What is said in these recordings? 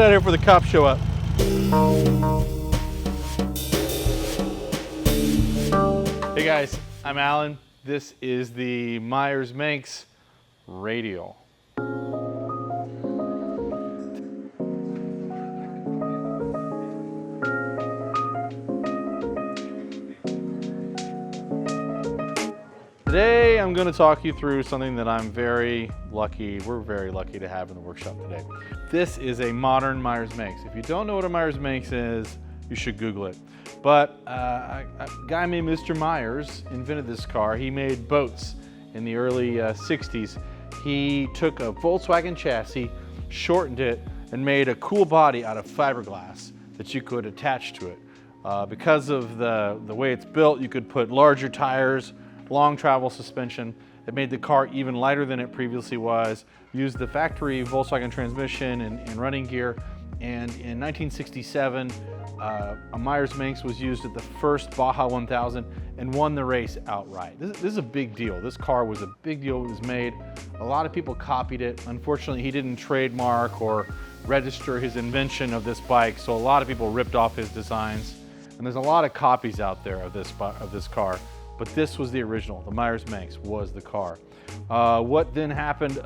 out of here before the cops show up. Hey guys, I'm Alan. This is the Meyers Manx Radial. Today I'm going to talk you through something that we're very lucky to have in the workshop today. This is a modern Meyers Manx. If you don't know what a Meyers Manx is, you should Google it. But a guy named Mr. Meyers invented this car. He made boats in the early 60s. He took a Volkswagen chassis, shortened it, and made a cool body out of fiberglass that you could attach to it. Because of the way it's built, you could put larger tires, long travel suspension. It made the car even lighter than it previously was, used the factory Volkswagen transmission and running gear, and in 1967, a Meyers Manx was used at the first Baja 1000 and won the race outright. This is a big deal. This car was a big deal. It was made. A lot of people copied it. Unfortunately, he didn't trademark or register his invention of this bike, so a lot of people ripped off his designs. And there's a lot of copies out there of this car. But this was the original. The Meyers Manx was the car. What then happened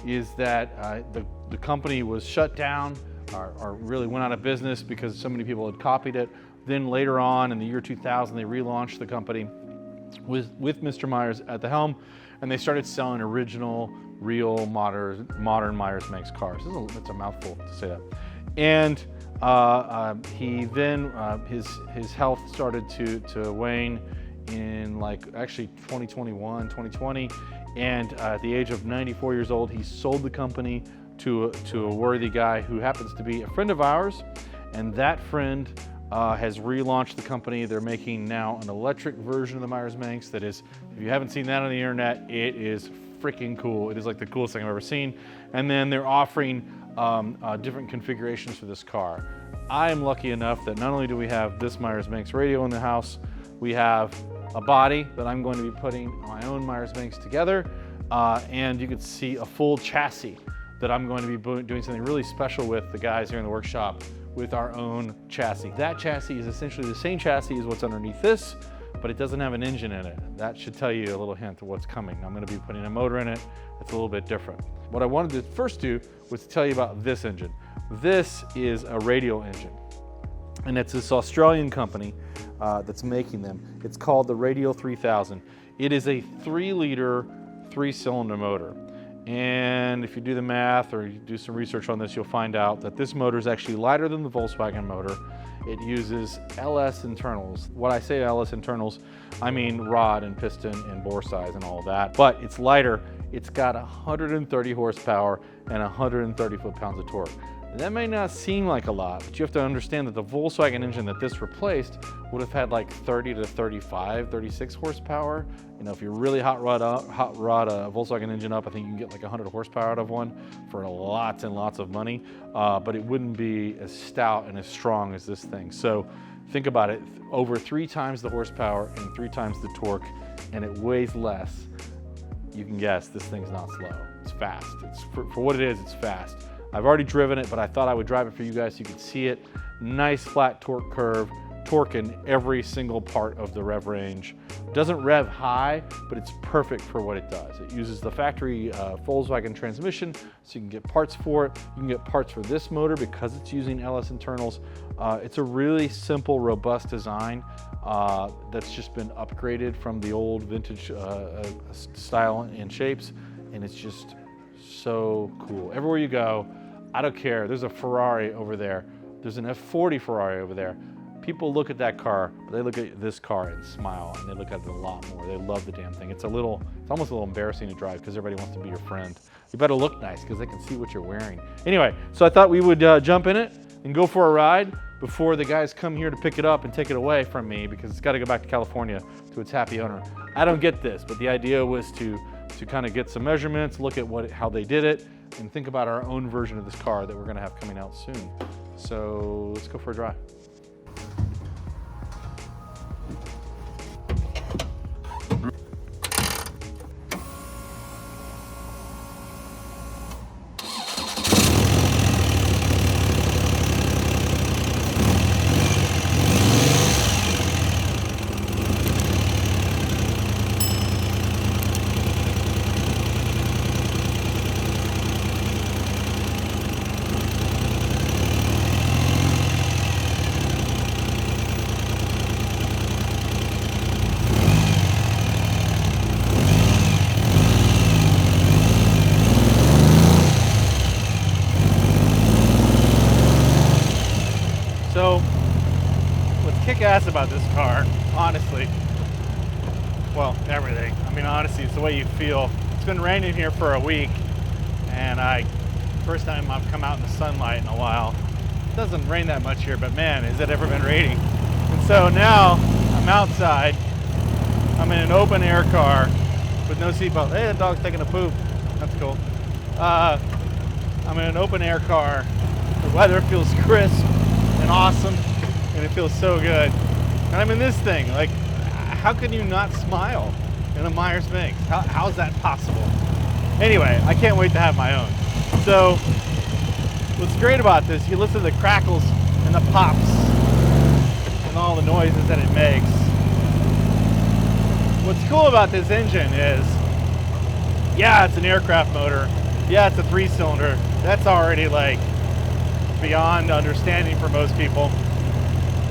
is that the company was shut down or really went out of business because so many people had copied it. Then later on in the year 2000, they relaunched the company with Mr. Meyers at the helm, and they started selling original, real, modern Meyers Manx cars. It's a mouthful to say that. And he then, his health started to wane in actually 2021, 2020, and at the age of 94 years old, he sold the company to a worthy guy who happens to be a friend of ours, and that friend has relaunched the company. They're making now an electric version of the Meyers Manx that is, if you haven't seen that on the internet, it is freaking cool. It is like the coolest thing I've ever seen. And then they're offering different configurations for this car. I am lucky enough that not only do we have this Meyers Manx Radial in the house, we have a body that I'm going to be putting my own Meyers Manx together, and you can see a full chassis that I'm going to be doing something really special with the guys here in the workshop with our own chassis. That chassis is essentially the same chassis as what's underneath this, but it doesn't have an engine in it. That should tell you a little hint of what's coming. I'm going to be putting a motor in it. It's a little bit different. What I wanted to first do was to tell you about this engine. This is a Radial engine, and it's this Australian company that's making them. It's called the Radial 3000. It is a 3-liter, 3-cylinder motor. And if you do the math or you do some research on this, you'll find out that this motor is actually lighter than the Volkswagen motor. It uses LS internals. When I say LS internals, I mean rod and piston and bore size and all of that. But it's lighter. It's got 130 horsepower and 130 foot-pounds of torque. That may not seem like a lot, but you have to understand that the Volkswagen engine that this replaced would have had like 30 to 35, 36 horsepower. You know, if you really hot rod a Volkswagen engine up, I think you can get like 100 horsepower out of one for lots and lots of money, but it wouldn't be as stout and as strong as this thing. So think about it, over 3 times the horsepower and 3 times the torque, and it weighs less. You can guess this thing's not slow. It's fast. For what it is, it's fast. I've already driven it, but I thought I would drive it for you guys so you could see it. Nice flat torque curve, torque in every single part of the rev range. Doesn't rev high, but it's perfect for what it does. It uses the factory Volkswagen transmission, so you can get parts for it. You can get parts for this motor because it's using LS internals. It's a really simple, robust design that's just been upgraded from the old vintage style and shapes, and it's just so cool. Everywhere you go, I don't care. There's a Ferrari over there. There's an F40 Ferrari over there. People look at that car, but they look at this car and smile, and they look at it a lot more. They love the damn thing. It's almost a little embarrassing to drive because everybody wants to be your friend. You better look nice because they can see what you're wearing. Anyway, so I thought we would jump in it and go for a ride before the guys come here to pick it up and take it away from me because it's got to go back to California to its happy owner. I don't get this, but the idea was to kind of get some measurements, look at how they did it, and think about our own version of this car that we're going to have coming out soon. So let's go for a drive. kick-ass about this car, honestly. Well, everything. I mean, honestly, it's the way you feel. It's been raining here for a week, and first time I've come out in the sunlight in a while. It doesn't rain that much here, but man, has it ever been raining. And so now I'm outside. I'm in an open air car with no seatbelt. Hey, the dog's taking a poop. That's cool. I'm in an open air car. The weather feels crisp and awesome, and it feels so good. And I'm in this thing. Like, how can you not smile in a Meyers Manx? How's that possible? Anyway, I can't wait to have my own. So, what's great about this, you listen to the crackles and the pops and all the noises that it makes. What's cool about this engine is, yeah, it's an aircraft motor. Yeah, it's a 3-cylinder. That's already like beyond understanding for most people.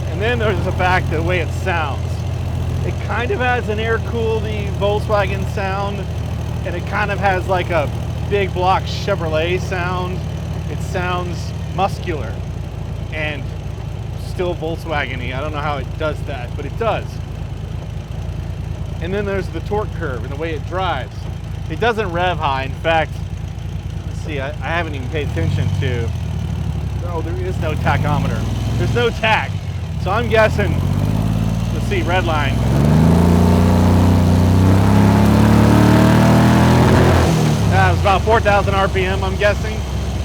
And then there's the fact that the way it sounds. It kind of has an air-cooled Volkswagen sound, and it kind of has like a big block Chevrolet sound. It sounds muscular and still Volkswagen-y. I don't know how it does that, but it does. And then there's the torque curve and the way it drives. It doesn't rev high. In fact, let's see, I haven't even paid attention to, oh, there is no tachometer. There's no tach. So I'm guessing, let's see, red line. It was about 4,000 RPM, I'm guessing.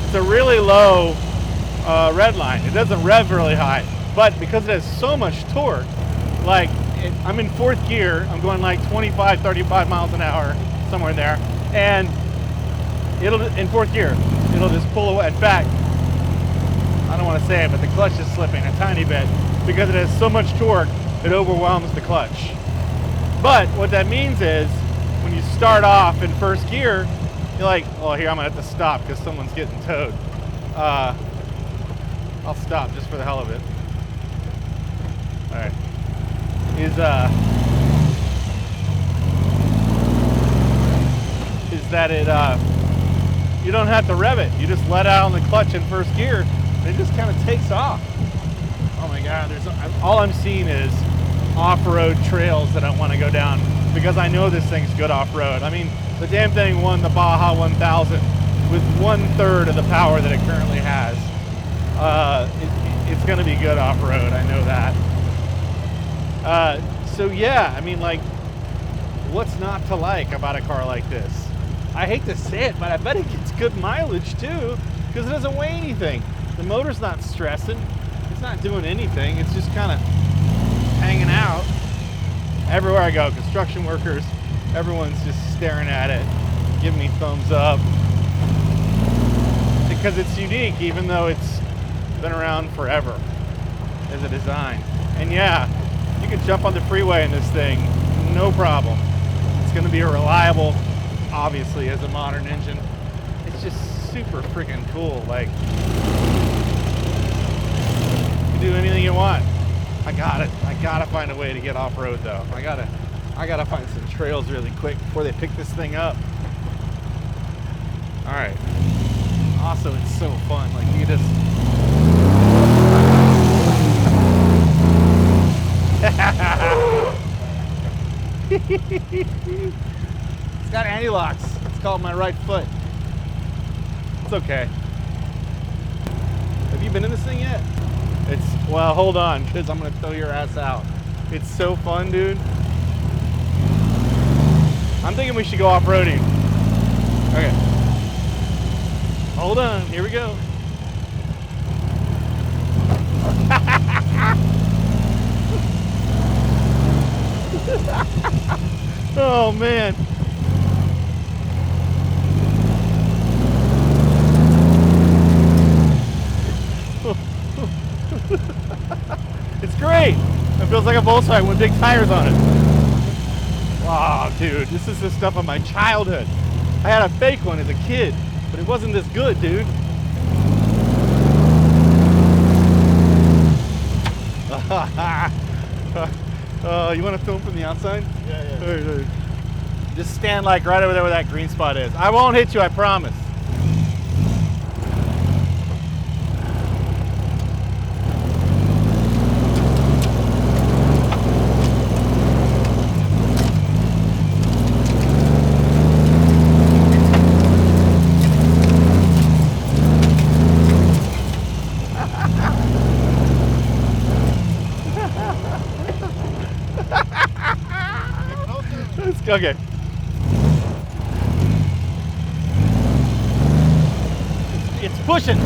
It's a really low red line. It doesn't rev really high, but because it has so much torque, like I'm in 4th gear, I'm going like 25, 35 miles an hour, somewhere in there, and it'll, in 4th gear, it'll just pull away. In fact, I don't want to say it, but the clutch is slipping a tiny bit because it has so much torque, it overwhelms the clutch. But what that means is, when you start off in 1st gear, you're like, oh, here, I'm gonna have to stop because someone's getting towed. I'll stop just for the hell of it. All right. Is that it, you don't have to rev it. You just let out on the clutch in 1st gear, and it just kind of takes off. Oh my God, all I'm seeing is off-road trails that I want to go down because I know this thing's good off-road. I mean, the damn thing won the Baja 1000 with 1/3 of the power that it currently has. It's gonna be good off-road, I know that. So yeah, I mean, like, what's not to like about a car like this? I hate to say it, but I bet it gets good mileage too, because it doesn't weigh anything. The motor's not stressing. It's not doing anything. It's just kind of hanging out. Everywhere I go, construction workers, everyone's just staring at it, giving me thumbs up. Because it's unique, even though it's been around forever as a design. And yeah, you can jump on the freeway in this thing, no problem. It's gonna be reliable, obviously, as a modern engine. It's just super freaking cool. Like, you can do anything you want. I gotta find a way to get off-road though. I gotta find some trails really quick before they pick this thing up. All right. Also, it's so fun. Like, you just it's got anti-locks. It's called my right foot. It's okay. Have you been in this thing yet? Well, hold on, because I'm gonna throw your ass out. It's so fun, dude. I'm thinking we should go off-roading. Okay. Hold on, here we go. Oh man. It's great. It feels like a Volkswagen with big tires on it. Wow, dude, this is the stuff of my childhood. I had a fake one as a kid, but it wasn't this good, dude. You want to film from the outside? Yeah. Right. Just stand like right over there where that green spot is. I won't hit you, I promise. Okay. It's pushing.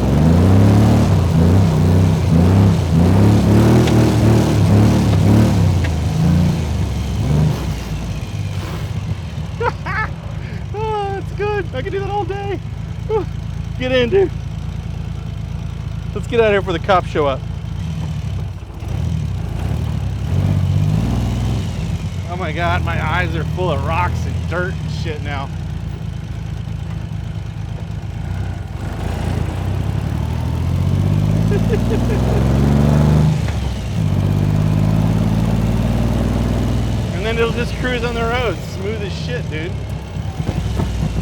Oh, that's good. I can do that all day. Whew. Get in, dude. Let's get out of here before the cops show up. Oh my God, my eyes are full of rocks and dirt and shit now. And then it'll just cruise on the road, smooth as shit, dude.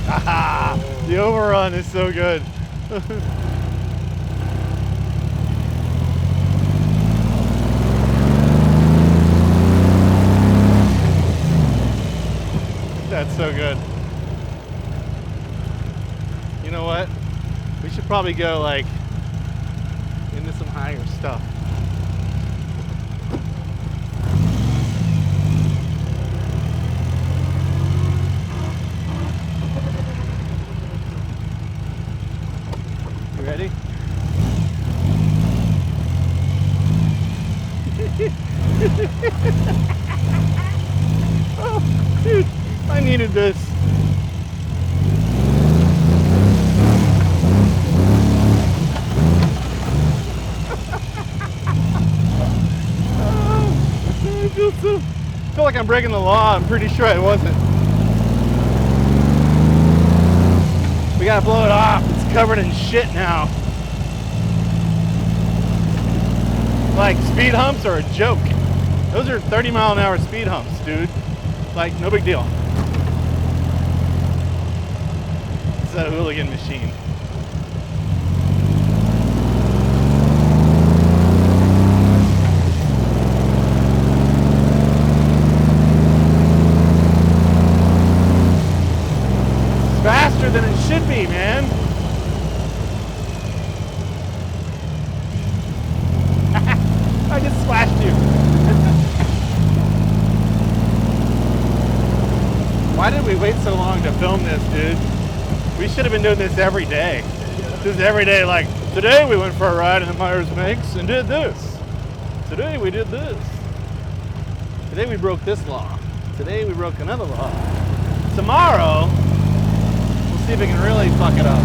Haha, the overrun is so good. That's so good. You know what? We should probably go like into some higher stuff. You ready? Oh, dude, I needed this. I feel like I'm breaking the law. I'm pretty sure I wasn't. We gotta blow it off. It's covered in shit now. Like, speed humps are a joke. Those are 30-mile-an-hour speed humps, dude. Like, no big deal. It's a hooligan machine. Faster than it should be, man. I just splashed you. Why did we wait so long to film this, dude? We should have been doing this every day. This is every day, like, today we went for a ride in the Meyers Manx and did this. Today we did this. Today we broke this law. Today we broke another law. Tomorrow, see if we can really fuck it up.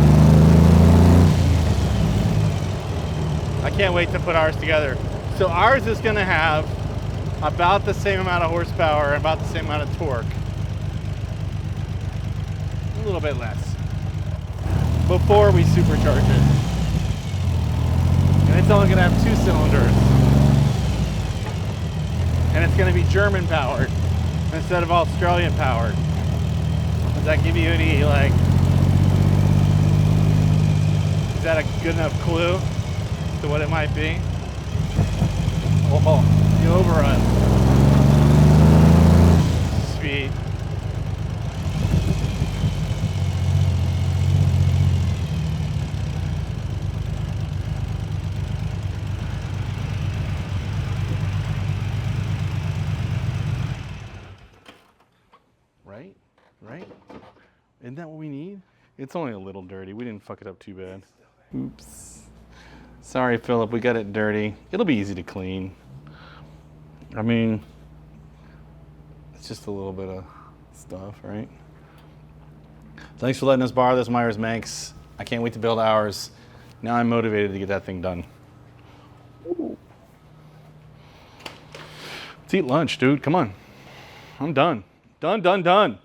I can't wait to put ours together. So ours is gonna have about the same amount of horsepower and about the same amount of torque. A little bit less. Before we supercharge it. And it's only gonna have 2 cylinders. And it's gonna be German powered instead of Australian powered. Does that give you any, like, is that a good enough clue to what it might be? Oh, the overrun. Speed. Right? Right? Isn't that what we need? It's only a little dirty. We didn't fuck it up too bad. Oops. Sorry, Philip, we got it dirty. It'll be easy to clean. I mean, it's just a little bit of stuff, right? Thanks for letting us borrow this Meyers Manx. I can't wait to build ours. Now I'm motivated to get that thing done. Ooh. Let's eat lunch, dude. Come on. I'm done. Done.